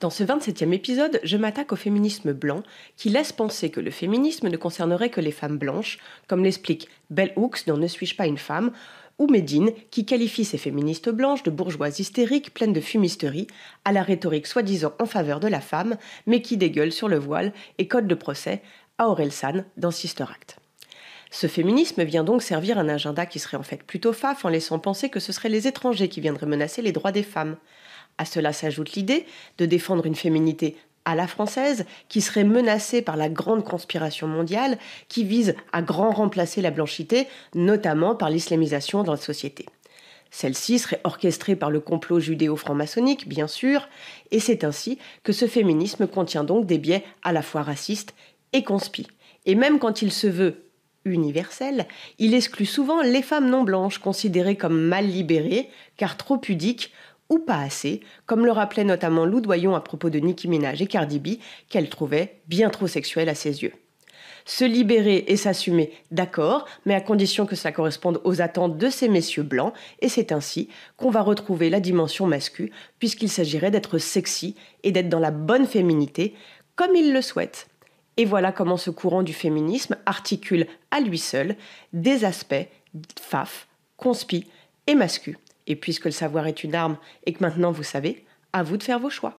Dans ce 27e épisode, je m'attaque au féminisme blanc qui laisse penser que le féminisme ne concernerait que les femmes blanches, comme l'explique Bell Hooks dans Ne suis-je pas une femme, ou Médine qui qualifie ces féministes blanches de bourgeoises hystériques pleines de fumisterie, à la rhétorique soi-disant en faveur de la femme, mais qui dégueule sur le voile et code de procès à Orelsan dans Sister Act. Ce féminisme vient donc servir un agenda qui serait en fait plutôt faf en laissant penser que ce seraient les étrangers qui viendraient menacer les droits des femmes. À cela s'ajoute l'idée de défendre une féminité à la française qui serait menacée par la grande conspiration mondiale qui vise à grand remplacer la blanchité, notamment par l'islamisation dans la société. Celle-ci serait orchestrée par le complot judéo-franc-maçonnique, bien sûr, et c'est ainsi que ce féminisme contient donc des biais à la fois racistes et conspi. Et même quand il se veut universel, il exclut souvent les femmes non blanches, considérées comme mal libérées, car trop pudiques, ou pas assez, comme le rappelait notamment Lou Doyon à propos de Nicki Minaj et Cardi B, qu'elle trouvait bien trop sexuelle à ses yeux. Se libérer et s'assumer, d'accord, mais à condition que cela corresponde aux attentes de ces messieurs blancs, et c'est ainsi qu'on va retrouver la dimension masculine, puisqu'il s'agirait d'être sexy et d'être dans la bonne féminité, comme ils le souhaitent. Et voilà comment ce courant du féminisme articule à lui seul des aspects faf, conspi et mascu. Et puisque le savoir est une arme et que maintenant vous savez, à vous de faire vos choix.